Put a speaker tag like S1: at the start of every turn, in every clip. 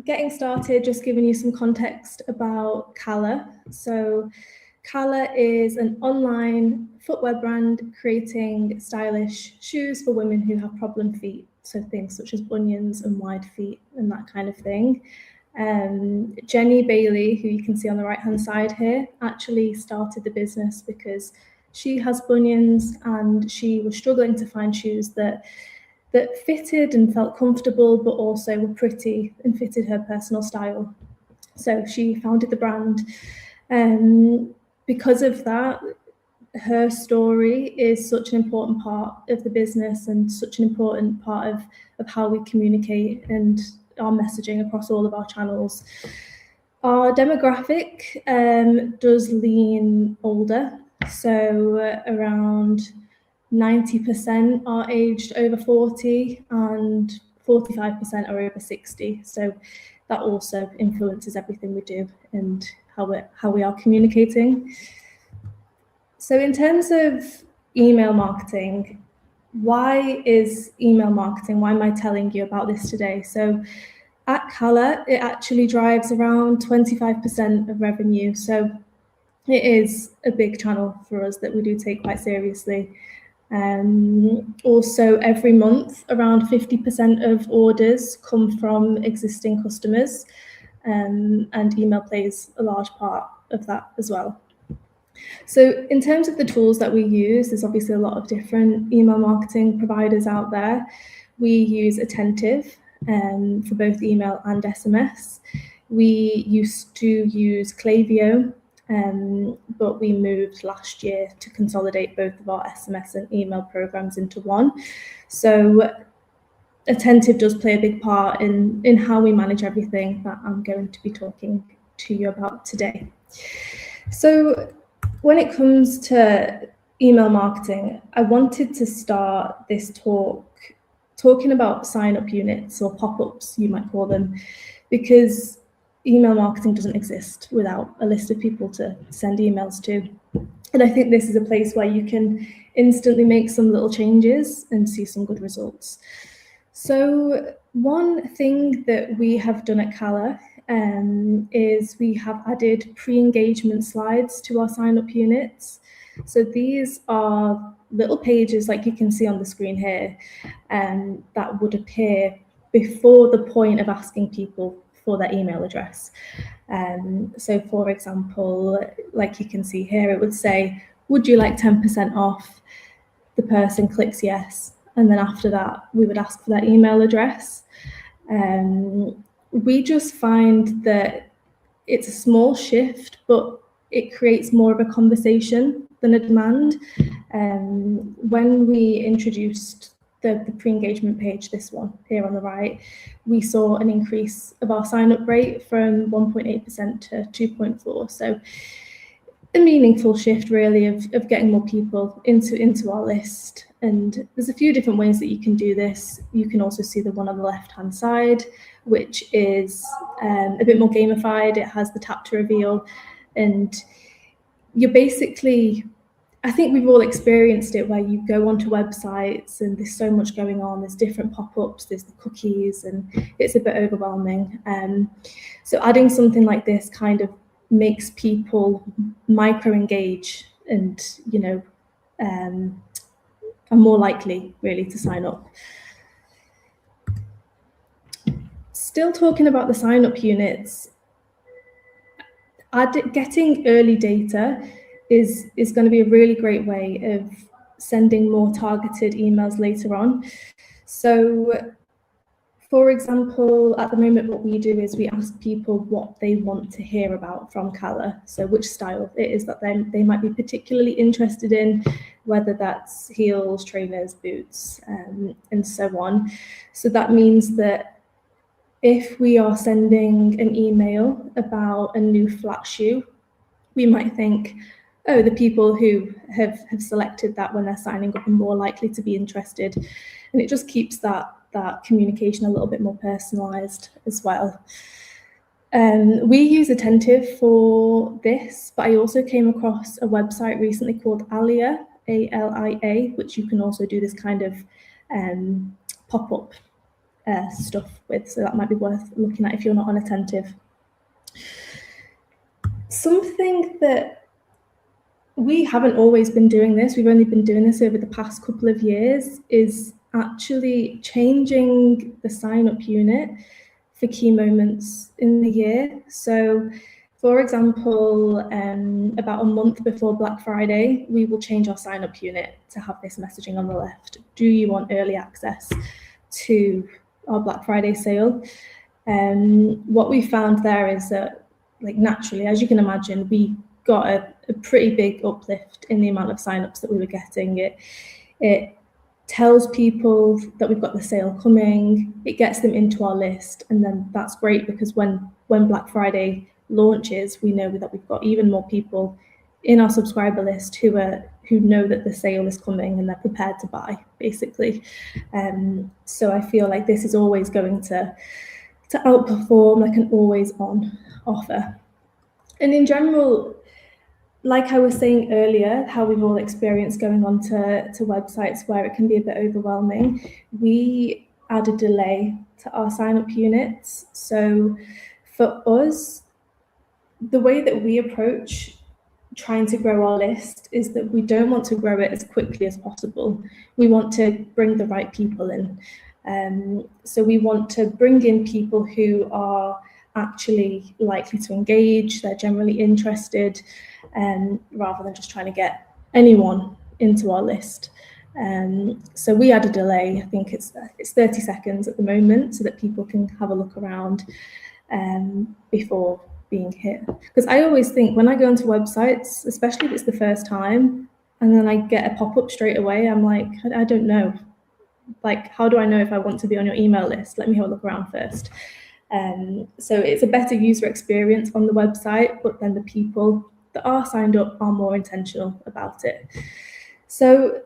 S1: getting started, just giving you some context about Calla. So Calla is an online footwear brand creating stylish shoes for women who have problem feet. So things such as bunions and wide feet and that kind of thing. Jenny Bailey, who you can see on the right-hand side here, actually started the business because she has bunions and she was struggling to find shoes that fitted and felt comfortable, but also were pretty and fitted her personal style. So she founded the brand. Because of that, her story is such an important part of the business and such an important part of how we communicate and our messaging across all of our channels. Our demographic does lean older, so around 90% are aged over 40 and 45% are over 60. So that also influences everything we do and how we are communicating. So in terms of email marketing, why is email marketing? Why am I telling you about this today? So at Calla, it actually drives around 25% of revenue. So it is a big channel for us that we do take quite seriously. Also, every month, around 50% of orders come from existing customers, and email plays a large part of that as well. So in terms of the tools that we use, there's obviously a lot of different email marketing providers out there. We use Attentive for both email and SMS. We used to use Klaviyo, but we moved last year to consolidate both of our SMS and email programs into one. So Attentive does play a big part in how we manage everything that I'm going to be talking to you about today. So when it comes to email marketing, I wanted to start this talk talking about sign-up units, or pop-ups you might call them, because email marketing doesn't exist without a list of people to send emails to. And I think this is a place where you can instantly make some little changes and see some good results. So one thing that we have done at Calla is we have added pre-engagement slides to our sign-up units. So these are little pages, like you can see on the screen here, that would appear before the point of asking people for their email address. So for example, like you can see here, it would say, would you like 10% off? The person clicks yes. And then after that, we would ask for their email address. We just find that it's a small shift, but it creates more of a conversation than a demand. When we introduced the pre-engagement page, this one here on the right, we saw an increase of our sign-up rate from 1.8% to 2.4%. So a meaningful shift really of getting more people into our list. And there's a few different ways that you can do this. You can also see the one on the left-hand side, which is a bit more gamified. It has the tap to reveal, and you're basically, I think we've all experienced it, where you go onto websites and there's so much going on. There's different pop-ups, there's the cookies, and it's a bit overwhelming. So adding something like this kind of makes people micro-engage and, you know, are more likely really to sign up. Still talking about the sign-up units, getting early data is going to be a really great way of sending more targeted emails later on. So for example, at the moment, what we do is we ask people what they want to hear about from Calla. So which style it is that they might be particularly interested in, whether that's heels, trainers, boots, and so on. So that means that if we are sending an email about a new flat shoe, we might think, oh, the people who have selected that when they're signing up are more likely to be interested. And it just keeps that communication a little bit more personalized as well. We use Attentive for this, but I also came across a website recently called Alia, A-L-I-A, which you can also do this kind of pop-up stuff with. So that might be worth looking at if you're not on Attentive. Something that we haven't always been doing this, we've only been doing this over the past couple of years, is actually changing the sign-up unit for key moments in the year. So, for example, about a month before Black Friday, we will change our sign-up unit to have this messaging on the left. Do you want early access to our Black Friday sale? What we found there is that, like, naturally, as you can imagine, we got a pretty big uplift in the amount of signups that we were getting. It tells people that we've got the sale coming, it gets them into our list, and then that's great because when Black Friday launches, we know that we've got even more people in our subscriber list who know that the sale is coming and they're prepared to buy, basically. So I feel like this is always going to outperform like an always on offer. And in general, like I was saying earlier, how we've all experienced going on to websites where it can be a bit overwhelming, we add a delay to our sign-up units. So for us, the way that we approach trying to grow our list is that we don't want to grow it as quickly as possible. We want to bring the right people in. So we want to bring in people who are actually likely to engage, they're generally interested, rather than just trying to get anyone into our list. So we add a delay. I think it's 30 seconds at the moment so that people can have a look around before being hit. Because I always think when I go onto websites, especially if it's the first time, and then I get a pop-up straight away, I'm like, I don't know. Like, how do I know if I want to be on your email list? Let me have a look around first. So it's a better user experience on the website, but then the people that are signed up are more intentional about it. So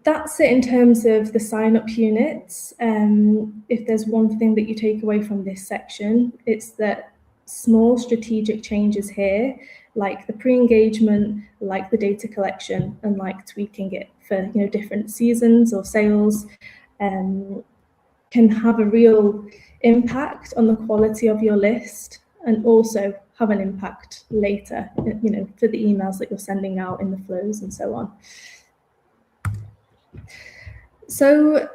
S1: that's it in terms of the sign-up units. If there's one thing that you take away from this section, it's that small strategic changes here, like the pre-engagement, like the data collection, and like tweaking it for different seasons or sales, can have a real impact on the quality of your list, and also have an impact later, for the emails that you're sending out in the flows and so on. So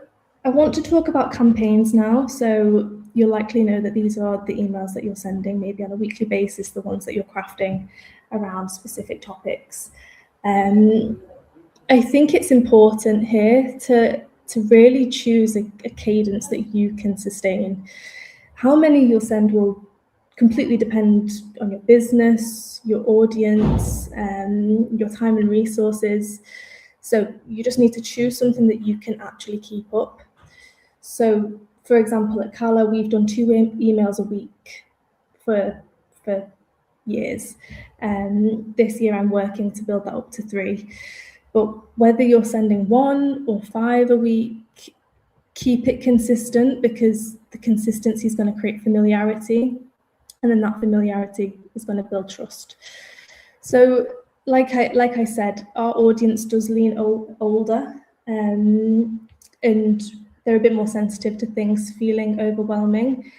S1: I want to talk about campaigns now. So you'll likely know that these are the emails that you're sending maybe on a weekly basis, the ones that you're crafting around specific topics. I think it's important here to really choose a cadence that you can sustain. How many you'll send will completely depend on your business, your audience, your time and resources. So you just need to choose something that you can actually keep up. So, for example, at Calla, we've done 2 emails a week for years. This year I'm working to build that up to 3. But whether you're sending 1 or 5 a week, keep it consistent, because the consistency is going to create familiarity, and then that familiarity is going to build trust. So like I said, our audience does lean older, and they're a bit more sensitive to things feeling overwhelming.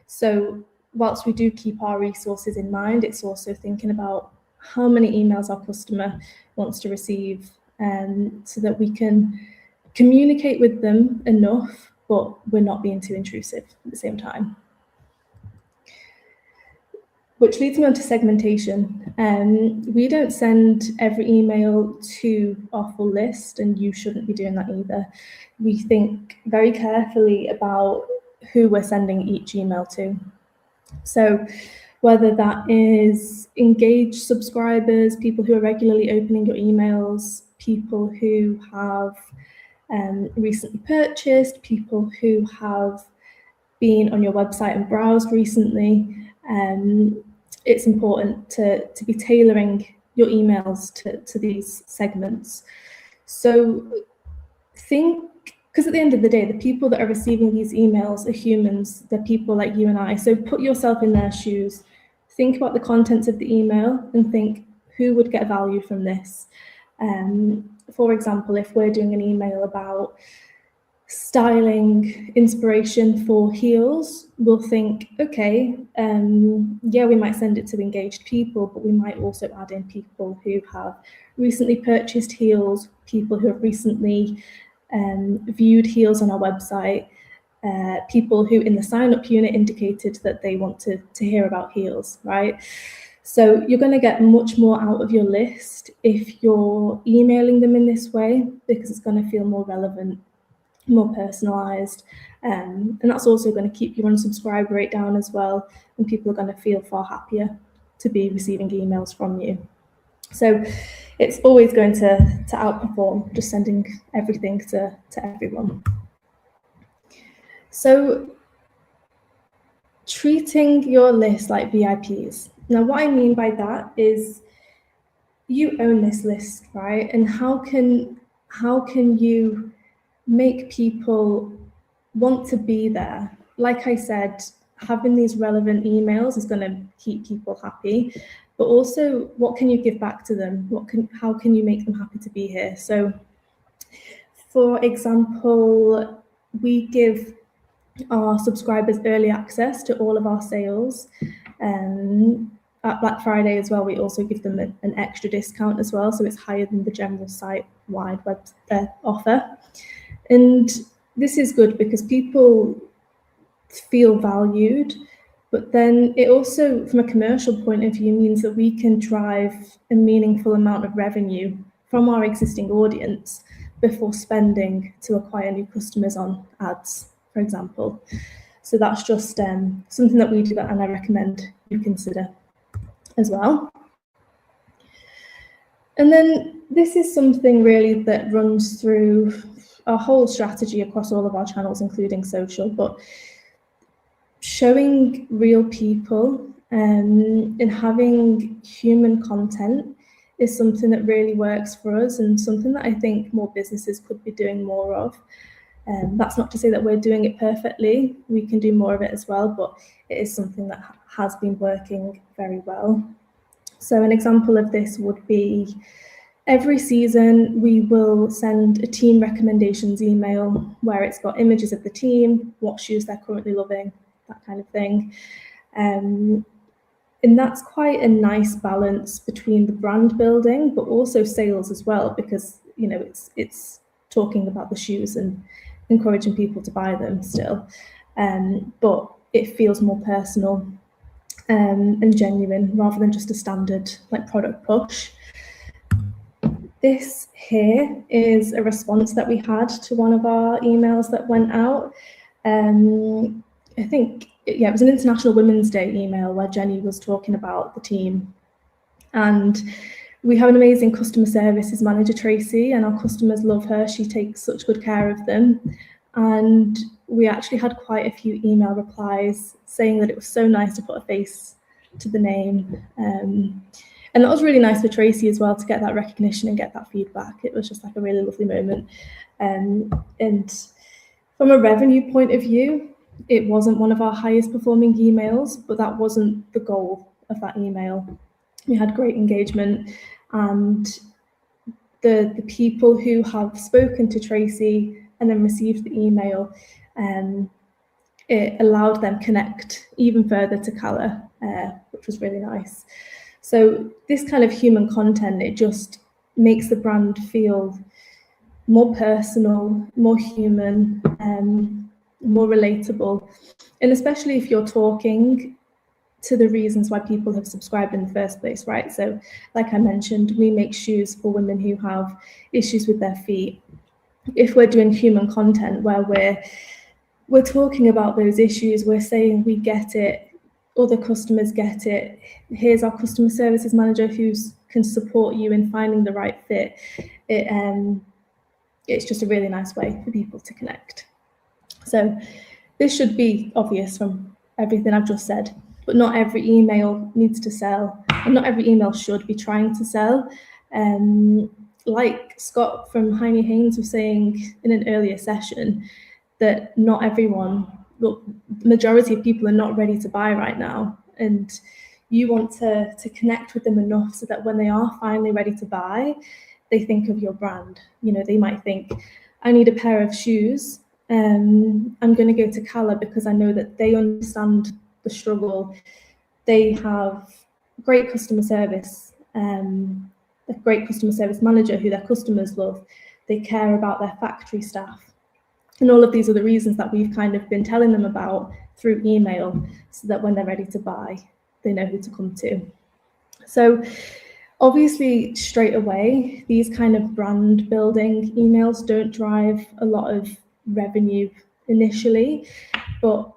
S1: So whilst we do keep our resources in mind, it's also thinking about how many emails our customer wants to receive, so that we can communicate with them enough, but we're not being too intrusive at the same time. Which leads me on to segmentation. We don't send every email to our full list, and you shouldn't be doing that either. We think very carefully about who we're sending each email to. So whether that is engaged subscribers, people who are regularly opening your emails, people who have recently purchased, people who have been on your website and browsed recently, it's important to be tailoring your emails to these segments. So because at the end of the day, the people that are receiving these emails are humans, they're people like you and I. So put yourself in their shoes, think about the contents of the email and think, who would get value from this? For example, if we're doing an email about styling inspiration for heels, we'll think, okay, yeah, we might send it to engaged people, but we might also add in people who have recently purchased heels, people who have recently viewed heels on our website, people who in the sign-up unit indicated that they want to hear about heels, right? So you're going to get much more out of your list if you're emailing them in this way, because it's going to feel more relevant, more personalised, and that's also going to keep your unsubscribe rate down as well, and people are going to feel far happier to be receiving emails from you. So it's always going to outperform just sending everything to everyone. So treating your list like VIPs. Now, what I mean by that is you own this list, right? And how can you make people want to be there? Like I said, having these relevant emails is going to keep people happy, but also what can you give back to them? How can you make them happy to be here? So, for example, we give our subscribers early access to all of our sales. At Black Friday as well, we also give them an extra discount as well, so it's higher than the general site-wide web offer. And this is good because people feel valued, but then it also, from a commercial point of view, means that we can drive a meaningful amount of revenue from our existing audience before spending to acquire new customers on ads, for example. So that's just something that we do, and I recommend you consider as well. And then this is something really that runs through our whole strategy across all of our channels, including social, but showing real people and having human content is something that really works for us, and something that I think more businesses could be doing more of. That's not to say that we're doing it perfectly. We can do more of it as well, but it is something that has been working very well. So an example of this would be every season we will send a team recommendations email where it's got images of the team, what shoes they're currently loving, that kind of thing. And that's quite a nice balance between the brand building, but also sales as well, because it's talking about the shoes and encouraging people to buy them still. But it feels more personal and genuine rather than just a standard product push. This here is a response that we had to one of our emails that went out. I think, it was an International Women's Day email where Jenny was talking about the team. And we have an amazing customer services manager, Tracy, and our customers love her. She takes such good care of them. And we actually had quite a few email replies saying that it was so nice to put a face to the name. And that was really nice for Tracy as well to get that recognition and get that feedback. It was just a really lovely moment. And from a revenue point of view, it wasn't one of our highest performing emails, but that wasn't the goal of that email. We had great engagement, and the people who have spoken to Tracy and then received the email, it allowed them connect even further to Calla, which was really nice. So this kind of human content, it just makes the brand feel more personal, more human, more relatable. And especially if you're talking to the reasons why people have subscribed in the first place, right? So like I mentioned, we make shoes for women who have issues with their feet. If we're doing human content where we're talking about those issues, we're saying we get it, other customers get it, here's our customer services manager who can support you in finding the right fit, it's just a really nice way for people to connect. So this should be obvious from everything I've just said, but not every email needs to sell, and not every email should be trying to sell. Like Scott from Heine Haynes was saying in an earlier session, that not everyone, the majority of people are not ready to buy right now, and you want to connect with them enough so that when they are finally ready to buy, they think of your brand. They might think, I need a pair of shoes, I'm going to go to Calla because I know that they understand the struggle. They have great customer service, a great customer service manager who their customers love. They care about their factory staff. And all of these are the reasons that we've kind of been telling them about through email, so that when they're ready to buy, they know who to come to. So obviously, straight away, these kind of brand building emails don't drive a lot of revenue initially, but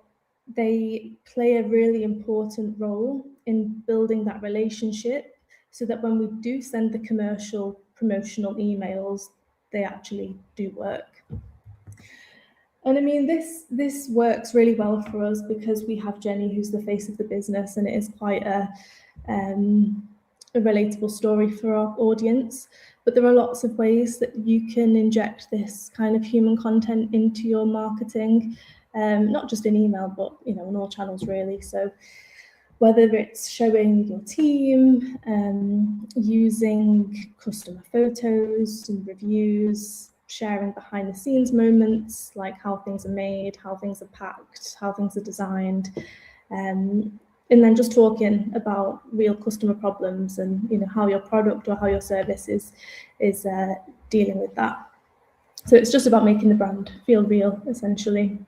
S1: they play a really important role in building that relationship, so that when we do send the commercial promotional emails, they actually do work. And I mean, this works really well for us because we have Jenny, who's the face of the business, and it is quite a relatable story for our audience. But there are lots of ways that you can inject this kind of human content into your marketing, not just in email, but on all channels really. So whether it's showing your team, using customer photos and reviews, sharing behind the scenes moments, like how things are made, how things are packed, how things are designed, and then just talking about real customer problems and how your product or how your service is dealing with that. So it's just about making the brand feel real, essentially.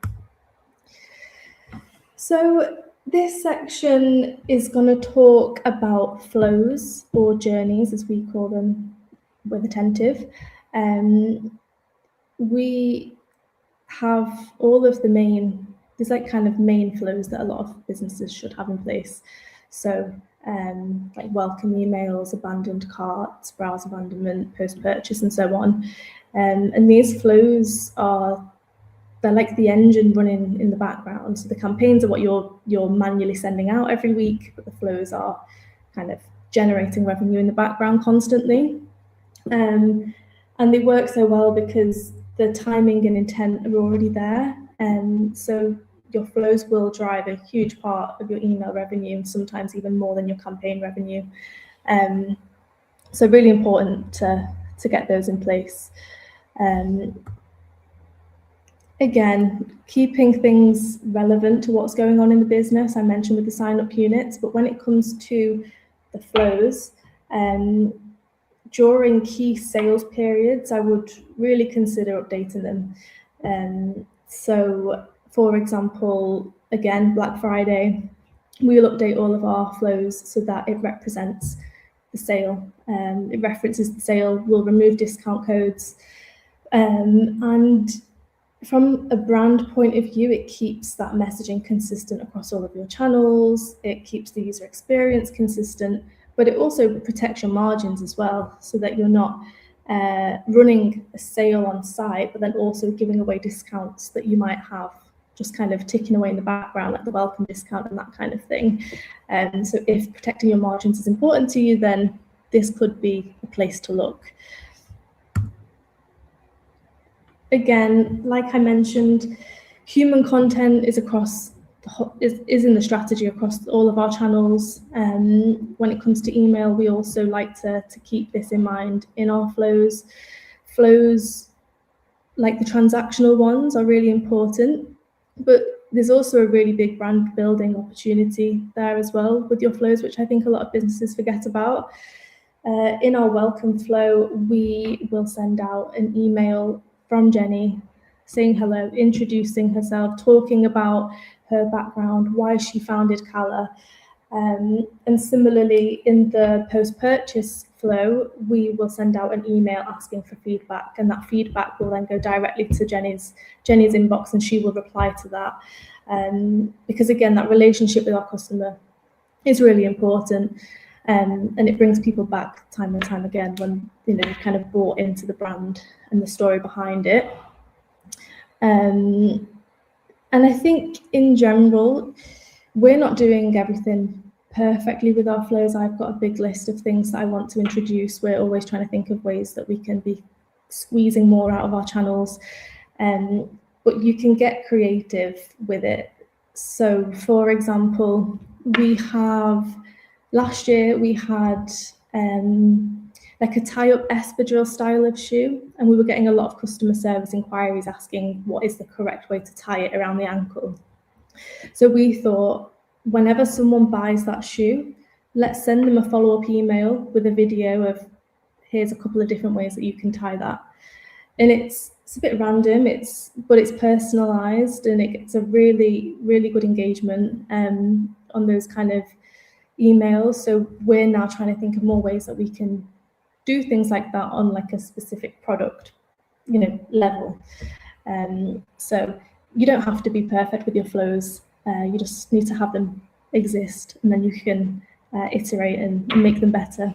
S1: So this section is going to talk about flows or journeys, as we call them with Attentive. We have all of the there's like kind of main flows that a lot of businesses should have in place. So like welcome emails, abandoned carts, browse abandonment, post-purchase, and so on. And these flows they're like the engine running in the background. So the campaigns are what you're manually sending out every week, but the flows are kind of generating revenue in the background constantly. And they work so well because the timing and intent are already there. So your flows will drive a huge part of your email revenue, and sometimes even more than your campaign revenue. So really important to get those in place. Again, keeping things relevant to what's going on in the business. I mentioned with the sign-up units, but when it comes to the flows, during key sales periods, I would really consider updating them. So, for example, again, Black Friday, we'll update all of our flows so that it represents the sale. It references the sale. We'll remove discount codes. And from a brand point of view, it keeps that messaging consistent across all of your channels. It keeps the user experience consistent, but it also protects your margins as well, so that you're not running a sale on site, but then also giving away discounts that you might have just kind of ticking away in the background, like the welcome discount and that kind of thing. So if protecting your margins is important to you, then this could be a place to look. Again, like I mentioned, human content is is in the strategy across all of our channels. When it comes to email, we also like to keep this in mind in our flows. Flows, like the transactional ones, are really important, but there's also a really big brand building opportunity there as well with your flows, which I think a lot of businesses forget about. In our welcome flow, we will send out an email from Jenny saying hello, introducing herself, talking about her background, why she founded Calla. And similarly, in the post-purchase flow, we will send out an email asking for feedback, and that feedback will then go directly to Jenny's inbox, and she will reply to that. Because again, that relationship with our customer is really important. And it brings people back time and time again when you've kind of bought into the brand and the story behind it. And I think in general, we're not doing everything perfectly with our flows. I've got a big list of things that I want to introduce. We're always trying to think of ways that we can be squeezing more out of our channels. But you can get creative with it. So, for example, last year we had a like a tie-up espadrille style of shoe, and we were getting a lot of customer service inquiries asking what is the correct way to tie it around the ankle. So we thought, whenever someone buys that shoe, let's send them a follow-up email with a video of, here's a couple of different ways that you can tie that. And it's a bit random, but it's personalized, and it gets a really, really good engagement on those kind of emails. So we're now trying to think of more ways that we can do things like that on like a specific product, level. So you don't have to be perfect with your flows. You just need to have them exist, and then you can iterate and make them better.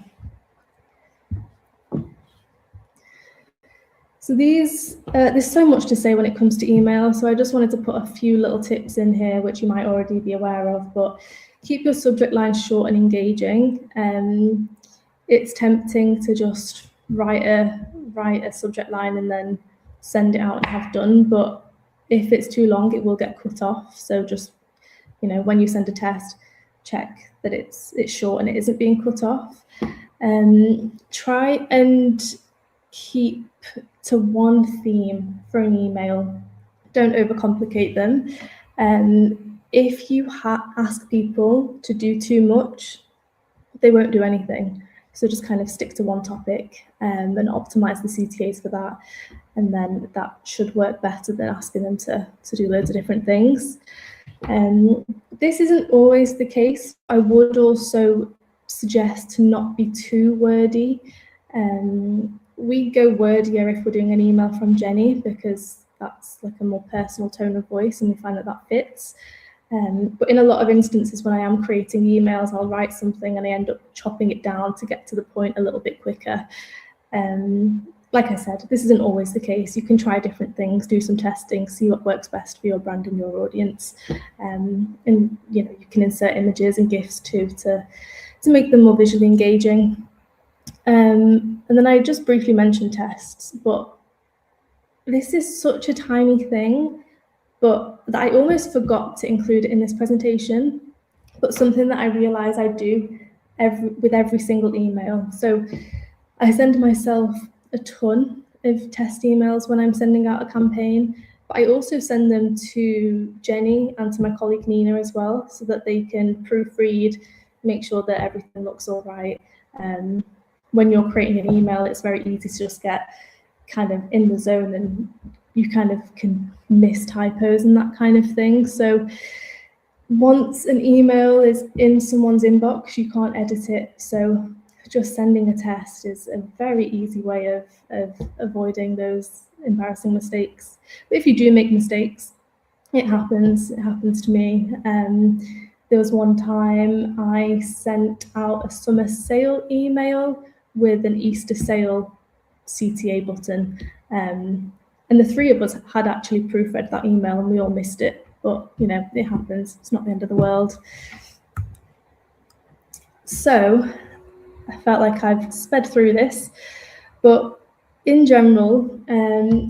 S1: So there's so much to say when it comes to email, so I just wanted to put a few little tips in here which you might already be aware of, but keep your subject line short and engaging. It's tempting to just write a subject line and then send it out and have done, but if it's too long, it will get cut off. So just, when you send a test, check that it's short and it isn't being cut off. Try and keep to one theme for an email. Don't overcomplicate them. If you ask people to do too much, they won't do anything. So just kind of stick to one topic and optimize the CTAs for that. And then that should work better than asking them to do loads of different things. This isn't always the case. I would also suggest to not be too wordy. We go wordier if we're doing an email from Jenny, because that's like a more personal tone of voice and we find that fits. But in a lot of instances when I am creating emails, I'll write something and I end up chopping it down to get to the point a little bit quicker. Like I said, this isn't always the case. You can try different things, do some testing, see what works best for your brand and your audience. And you can insert images and GIFs too to make them more visually engaging. And then I just briefly mentioned tests, but this is such a tiny thing, but that I almost forgot to include it in this presentation, but something that I realize I do with every single email. So I send myself a ton of test emails when I'm sending out a campaign, but I also send them to Jenny and to my colleague Nina as well, so that they can proofread, make sure that everything looks all right. When you're creating an email, it's very easy to just get kind of in the zone and you kind of can miss typos and that kind of thing. So once an email is in someone's inbox, you can't edit it. So just sending a test is a very easy way of avoiding those embarrassing mistakes. But if you do make mistakes, it happens to me. There was one time I sent out a summer sale email with an Easter sale CTA button. And the three of us had actually proofread that email and we all missed it. But, it happens. It's not the end of the world. So I felt like I've sped through this. But in general,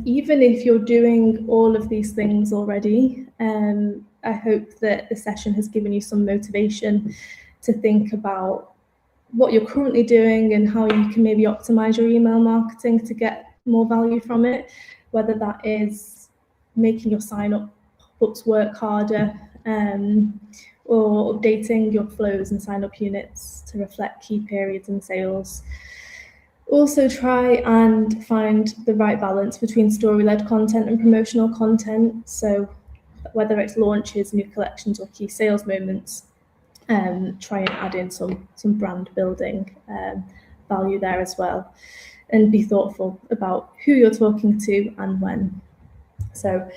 S1: even if you're doing all of these things already, I hope that the session has given you some motivation to think about what you're currently doing and how you can maybe optimize your email marketing to get more value from it, whether that is making your sign-up pop-ups work harder, or updating your flows and sign-up units to reflect key periods and sales. Also try and find the right balance between story-led content and promotional content. So whether it's launches, new collections, or key sales moments, try and add in some brand building value there as well, and be thoughtful about who you're talking to and when. So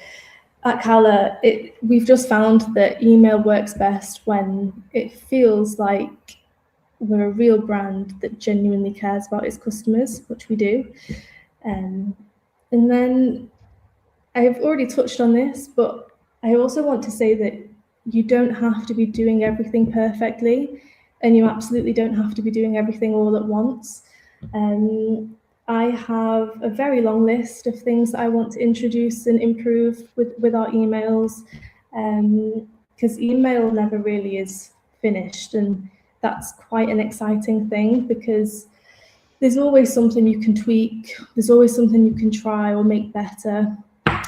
S1: at Calla, we've just found that email works best when it feels like we're a real brand that genuinely cares about its customers, which we do. And then I've already touched on this, but I also want to say that you don't have to be doing everything perfectly, and you absolutely don't have to be doing everything all at once. I have a very long list of things that I want to introduce and improve with our emails, because email never really is finished, and that's quite an exciting thing, because there's always something you can tweak. There's always something you can try or make better.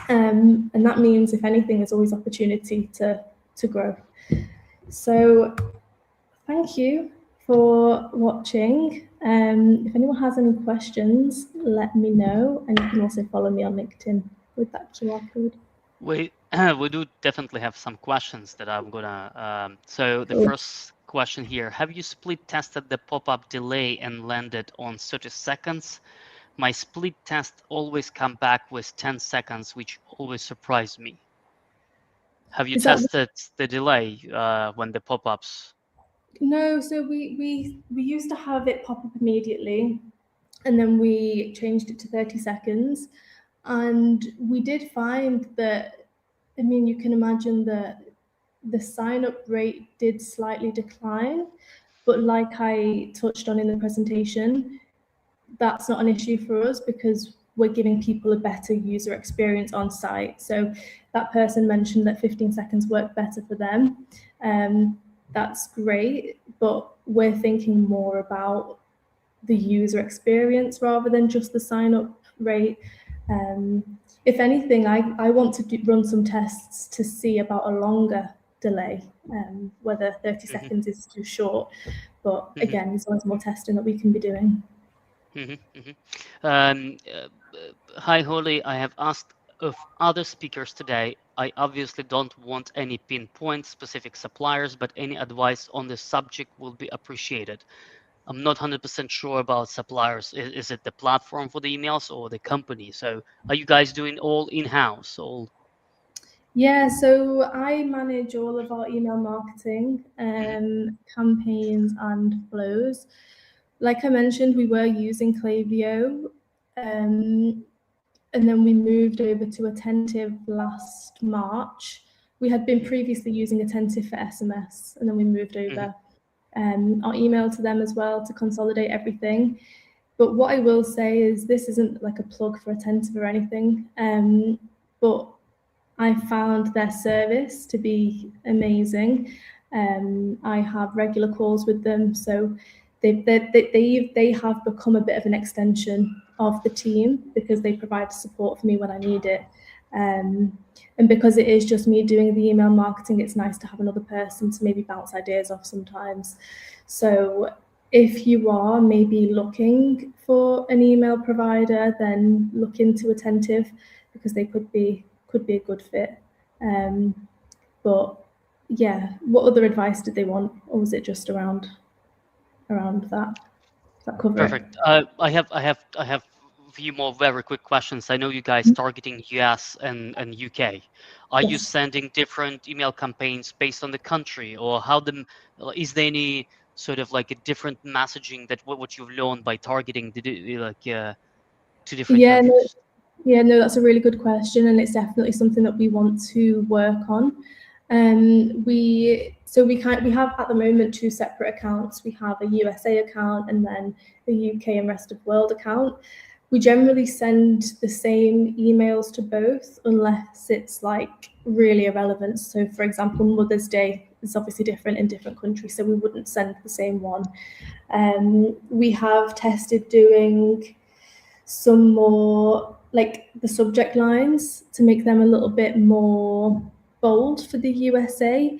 S1: And that means, if anything, there's always opportunity to grow. So thank you for watching. If anyone has any questions, let me know. And you can also follow me on LinkedIn with that QR code.
S2: We do definitely have some questions that I'm gonna. So the first question here: have you split tested the pop-up delay and landed on 30 seconds? My split test always come back with 10 seconds, which always surprised me. Have you tested the delay when the pop-ups?
S1: No, so we used to have it pop up immediately, and then we changed it to 30 seconds. And we did find that, I mean, you can imagine that the sign-up rate did slightly decline, but like I touched on in the presentation, that's not an issue for us because we're giving people a better user experience on site. So that person mentioned that 15 seconds worked better for them. That's great, but we're thinking more about the user experience rather than just the sign-up rate. If anything, I want to run some tests to see about a longer delay, whether 30 seconds is too short. But again, there's always more testing that we can be doing.
S2: Hi, Holly. I have asked of other speakers today. I obviously don't want any pinpoint specific suppliers, but any advice on this subject will be appreciated. I'm not 100% sure about suppliers. Is it the platform for the emails or the company? So are you guys doing all in-house?
S1: Yeah, so I manage all of our email marketing, campaigns and flows. Like I mentioned, we were using Klaviyo, and then we moved over to Attentive last March. We had been previously using Attentive for SMS, and then we moved over our email to them as well to consolidate everything. But what I will say is this isn't like a plug for Attentive or anything, but I found their service to be amazing. I have regular calls with them, so they have become a bit of an extension of the team because they provide support for me when I need it. And because it is just me doing the email marketing, it's nice to have another person to maybe bounce ideas off sometimes. So if you are maybe looking for an email provider, then look into Attentive because they could be a good fit. But yeah, what other advice did they want, or was it just around that? Does that cover
S2: Perfect.
S1: it?
S2: I have a few more very quick questions. I know you guys targeting US and UK. Are you sending different email campaigns based on the country, or is there any sort of like a different messaging that what you've learned by targeting two different countries?
S1: No, that's a really good question, and it's definitely something that we want to work on. We have at the moment two separate accounts. We have a USA account and then a UK and rest of world account. We generally send the same emails to both unless it's like really irrelevant. So for example, Mother's Day is obviously different in different countries, so we wouldn't send the same one. We have tested doing some more like the subject lines to make them a little bit more bold for the USA.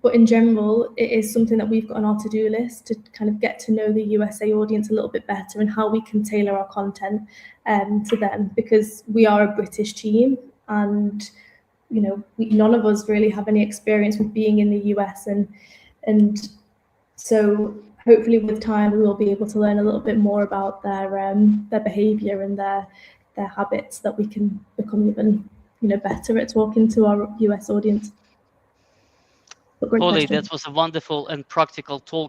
S1: But in general, it is something that we've got on our to-do list to kind of get to know the USA audience a little bit better and how we can tailor our content to them, because we are a British team and none of us really have any experience with being in the US, and so hopefully with time we will be able to learn a little bit more about their behavior and their habits, that we can become even better at talking to our US audience.
S2: Holly, that was a wonderful and practical talk.